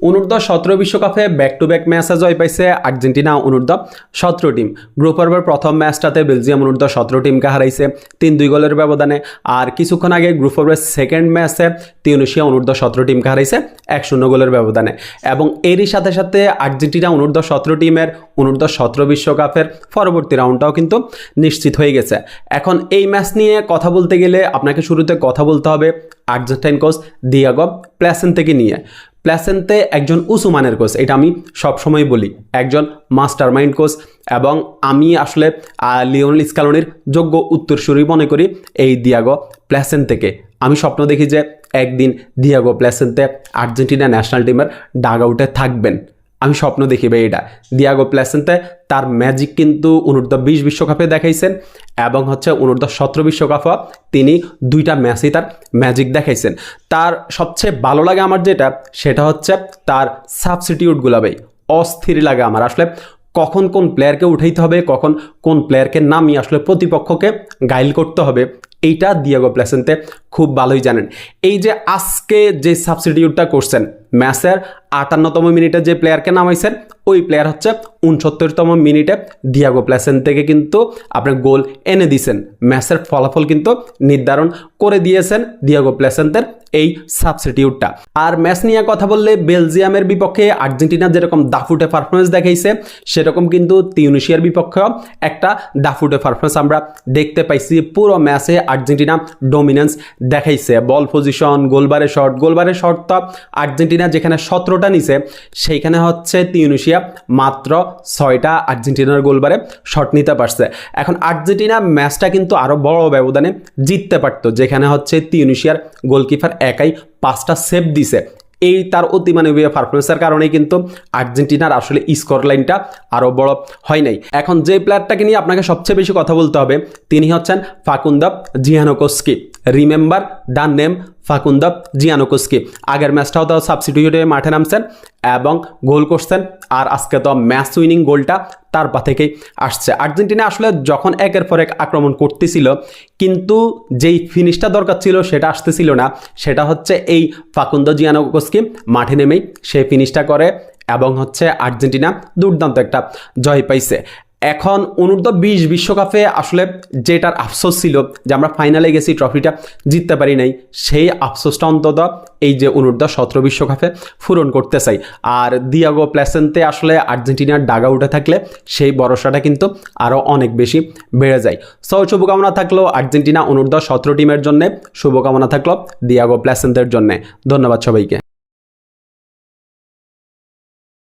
অনূর্ধ্ব-17 বিশ্বকাপে back to back ম্যাচে জয় পাইছে আর্জেন্টিনা অনূর্ধ্ব-17 টিম। গ্রুপ পর্বের প্রথম ম্যাচটাতে বেলজিয়াম অনূর্ধ্ব-17 টিমকে হারাইছে 3-2 গোলের ব্যবধানে। আর কিছুক্ষণ আগে গ্রুপ পর্বের সেকেন্ড ম্যাচে তিউনিসিয়া অনূর্ধ্ব-17 টিমকে হারাইছে 1-0 গোলের ব্যবধানে। এবং এরই সাথে সাথে আর্জেন্টিনা অনূর্ধ্ব-17 টিমের অনূর্ধ্ব-17 বিশ্বকাপের পরবর্তী রাউন্ডটাও কিন্তু নিশ্চিত হয়ে গেছে। এখন এই ম্যাচ নিয়ে কথা বলতে গেলে আপনাকে শুরুতে কথা বলতে হবে আর্জেন্টাইন কোচ দিয়েগো প্লাসেন্তেকে নিয়ে। প্লাসেন্তে একজন উঁচু মানের কোচ, এটা আমি সবসময় বলি, একজন মাস্টার মাইন্ড কোচ। এবং আমি আসলে লিওনেল স্কালোনির যোগ্য উত্তরসূরি মনে করি এই দিয়েগো প্লাসেন্তেকে। আমি স্বপ্ন দেখি যে একদিন দিয়েগো প্লাসেন্তে আর্জেন্টিনা ন্যাশনাল টিমের ডাগ আউটে থাকবেন। আমি স্বপ্ন দেখি ভাই এটা। দিয়েগো প্লাসেন্তে তার ম্যাজিক কিন্তু অনূর্ধ্ব-20 বিশ্বকাপে দেখাইছেন এবং অনূর্ধ্ব-17 বিশ্বকাপও তিনি 2টা ম্যাচেই তার ম্যাজিক দেখাইছেন। তার সবচেয়ে ভালো লাগে আমার যেটা, সেটা হচ্ছে তার সাবস্টিটিউটগুলো ভাই অস্থির লাগে আমার। আসলে কখন কোন প্লেয়ারকে উঠাইতে হবে, কখন কোন প্লেয়ারকে নামিয়ে আসলে প্রতিপক্ষকে গাইল করতে হবে, এইটা দিয়েগো প্লাসেন্তে খুব ভালোই জানেন। এই যে আজকে যে সাবস্টিটিউটটা করছেন, ম্যাচের 58তম মিনিটে যে প্লেয়ারকে নামাইছেন, ওই প্লেয়ার হচ্ছে 69তম মিনিটে দিয়েগো প্লাসেন্তেকে কিন্তু আপনি গোল এনে দিয়েছেন। ম্যাচের ফলাফল কিন্তু নির্ধারণ করে দিয়েছেন দিয়েগো প্লাসেন্তের এই সাবস্টিটিউটটা। আর ম্যাচ নিয়ে কথা বললে বেলজিয়ামের বিপক্ষে আর্জেন্টিনা যেরকম দাফুটে পারফরমেন্স দেখাইছে, সেরকম কিন্তু তিউনিসিয়ার বিপক্ষেও একটা দাফুটে পারফরমেন্স আমরা দেখতে পাইছি। পুরো ম্যাচে আর্জেন্টিনা ডমিনেন্স দেখাইছে, বল পজিশন, গোলবারে শট তো আর্জেন্টিনা যেখানে 17টা নিছে, সেইখানে তিউনিসিয়া মাত্র 6টা আর্জেন্টিনার গোলবারে শট নিতে পারছে। এখন আর্জেন্টিনা ম্যাচটা কিন্তু আরও বড় ব্যবধানে জিততে পারতো, যেখানে তিউনিসিয়ার গোলকিপার একাই 5টা সেভ দিছে। এই তার অতিমানবীয় পারফরমেন্সের কারণেই কিন্তু আর্জেন্টিনার আসলে স্কোর লাইনটা আরও বড় হয় নাই। এখন যে প্লেয়ারটাকে নিয়ে আপনাকে সবচেয়ে বেশি কথা বলতে হবে, তিনি হচ্ছেন ফাকুন্দো জিয়ানোকস্কি। রিমেম্বার দ্য নেম ফাকুন্দো জিয়ানোকস্কি। আগের ম্যাচটাও তো সাবস্টিটিউটে মাঠে নামছেন এবং গোল করছেন, আর আজকে তো ম্যাচ উইনিং গোলটা তার পা থেকেই আসছে। আর্জেন্টিনা আসলে যখন একের পর এক আক্রমণ করতেছিল, কিন্তু যেই ফিনিশটা দরকার ছিল সেটা আসতেছিল না। সেটা এই ফাকুন্দো জিয়ানোকস্কি মাঠে নেমেই সেই ফিনিশটা করে এবং আর্জেন্টিনা দুর্দান্ত একটা জয় পাইছে। এখন অনূর্ধ্ব-20 বিশ্বকাপে আসলে যেটার আফসোস ছিল যে আমরা ফাইনালে গেছি, ট্রফিটা জিততে পারি নাই, সেই আফসোসটা অন্তত এই যে অনূর্ধ্ব-17 বিশ্বকাপে পূরণ করতে চাই। আর দিয়েগো প্লাসেন্তে আসলে আর্জেন্টিনার ডাগ আউটে থাকলে সেই ভরসাটা কিন্তু আরও অনেক বেশি বেড়ে যায়। শুভকামনা থাকলো আর্জেন্টিনা অনূর্ধ্ব-17 টিমের জন্য, শুভকামনা থাকলো দিয়েগো প্লাসেন্তের জন্য। ধন্যবাদ সবাইকে।